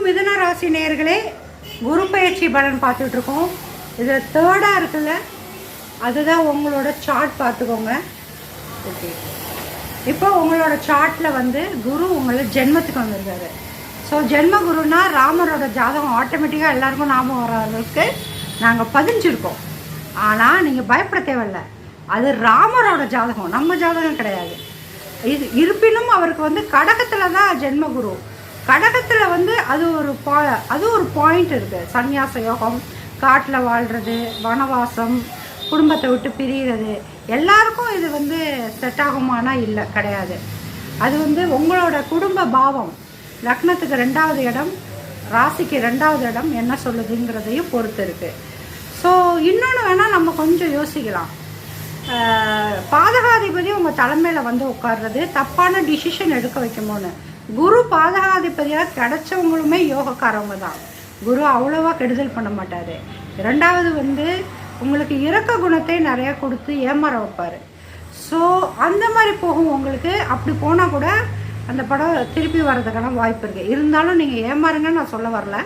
மிதுன ராசி நேயர்களே, குரு பயிற்சி பலன் பார்த்துட்டு இருக்கோம். இதில் தேர்டாக இருக்குல்ல, அதுதான் உங்களோட சார்ட். பார்த்துக்கோங்க. ஓகே, இப்போ உங்களோட சார்ட்டில் வந்து குரு உங்களை ஜென்மத்துக்கு வந்திருக்காரு. ஸோ ஜென்ம குருன்னா ராமரோட ஜாதகம் ஆட்டோமேட்டிக்காக எல்லாருக்கும் ஞாபகம் வர அளவுக்கு நாங்கள் பதிஞ்சிருக்கோம். ஆனால் நீங்கள் பயப்பட தேவையில்லை, அது ராமரோட ஜாதகம், நம்ம ஜாதகம் கிடையாது. இது இருப்பினும் அவருக்கு வந்து கடகத்தில் தான் ஜென்மகுரு. கடகத்தில் வந்து அது ஒரு பாயிண்ட் இருக்குது. சந்நியாச யோகம், காட்டில் வாழ்கிறது, வனவாசம், குடும்பத்தை விட்டு பிரிகிறது, எல்லாருக்கும் இது வந்து செட் ஆகுமானா இல்லை, கிடையாது. அது வந்து உங்களோட குடும்ப பாவம், லக்னத்துக்கு 2வது இடம், ராசிக்கு 2வது இடம் என்ன சொல்லுதுங்கிறதையும் பொறுத்து இருக்குது. ஸோ இன்னொன்று வேணால் நம்ம கொஞ்சம் யோசிக்கலாம். பாதகாதிபதி உங்கள் தலைமையில் வந்து உட்கார்றது தப்பான டிசிஷன் எடுக்க வைக்குமோன்னு. குரு பாதகாதிபதியாக கிடைச்சவங்களுமே யோகக்காரவங்க தான். குரு அவ்வளோவா கெடுதல் பண்ண மாட்டார். 2வது வந்து உங்களுக்கு இரக்க குணத்தை நிறையா கொடுத்து ஏமாற வைப்பார். ஸோ அந்த மாதிரி போகும் உங்களுக்கு. அப்படி போனால் கூட அந்த படம் திருப்பி வர்றதுக்கான வாய்ப்பு இருக்குது. இருந்தாலும் நீங்கள் ஏமாறுங்கன்னு நான் சொல்ல வரல.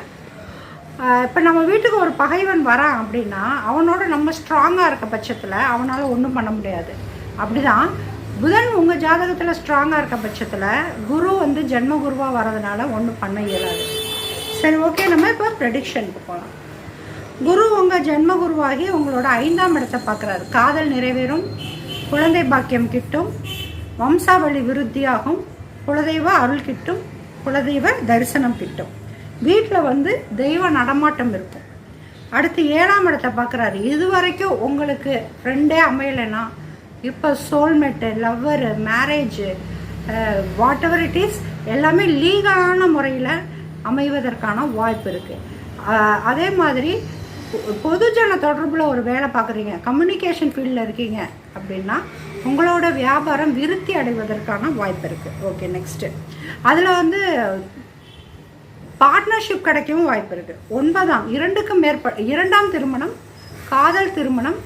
இப்போ நம்ம வீட்டுக்கு ஒரு பகைவன் வரான் அப்படின்னா அவனோட நம்ம ஸ்ட்ராங்காக இருக்க பட்சத்தில் அவனால் ஒன்றும் பண்ண முடியாது. அப்படி தான் புதன் உங்கள் ஜாதகத்தில் ஸ்ட்ராங்காக இருக்க பட்சத்தில் குரு வந்து ஜென்ம குருவாக வரதுனால ஒன்றும் பண்ண இயலாது. சரி, ஓகே, நம்ம இப்போ ப்ரெடிக்ஷனுக்கு போகலாம். குரு உங்கள் ஜென்ம குருவாகி உங்களோட 5ஆம் இடத்தை பார்க்குறாரு. காதல் நிறைவேறும், குழந்தை பாக்கியம் கிட்டும், வம்சாவளி விருத்தியாகும், குலதெய்வ அருள் கிட்டும், குலதெய்வ தரிசனம் கிட்டும், வீட்டில் வந்து தெய்வ நடமாட்டம் இருக்கும். அடுத்து 7ஆம் இடத்தை பார்க்குறாரு. இது வரைக்கும் உங்களுக்கு ஃப்ரெண்டே அமையலைன்னா இப்போ soulmate, lover, marriage, whatever it is, எல்லாமே லீகலான முறையில் அமைவதற்கான வாய்ப்பு இருக்குது. அதே மாதிரி பொதுஜன தொடர்பில் ஒரு வேலை பார்க்குறீங்க, கம்யூனிகேஷன் ஃபீல்டில் இருக்கீங்க அப்படின்னா உங்களோட வியாபாரம் விருத்தி அடைவதற்கான வாய்ப்பு இருக்குது. ஓகே, நெக்ஸ்ட்டு அதில் வந்து பார்ட்னர்ஷிப் கிடைக்கவும் வாய்ப்பு இருக்குது. 9ஆம் 2க்கும் மேற்பட்ட 2ஆம் திருமணம், காதல் திருமணம்,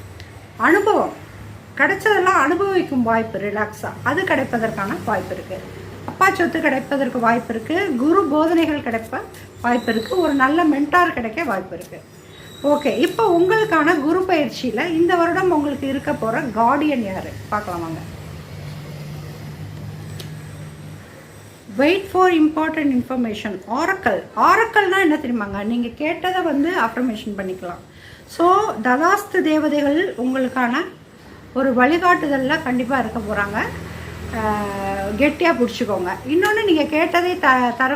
அனுபவம் கிடைச்சதெல்லாம் அனுபவிக்கும் வாய்ப்பு, ரிலாக்ஸாக அது கிடைப்பதற்கான வாய்ப்பு இருக்குது. அப்பா சொத்து கிடைப்பதற்கு வாய்ப்பு இருக்குது. குரு போதனைகள் கிடைப்ப வாய்ப்பு இருக்குது. ஒரு நல்ல மென்டார் கிடைக்க வாய்ப்பு இருக்குது. ஓகே, இப்போ உங்களுக்கான குரு பயிற்சியில் இந்த வருடம் உங்களுக்கு இருக்க போகிற கார்டியன் யார் பார்க்கலாம் வாங்க. Wait for important information. ஆரக்கல்னால் என்ன தெரியுமாங்க? நீங்கள் கேட்டதை வந்து அஃபர்மேஷன் பண்ணிக்கலாம். ஸோ ததாஸ்து தேவதைகள் உங்களுக்கான ஒரு வழிகாட்டுதலில் கண்டிப்பாக இருக்க போகிறாங்க. கெட்டியாக பிடிச்சிக்கோங்க. இன்னொன்று, நீங்கள் கேட்டதை தர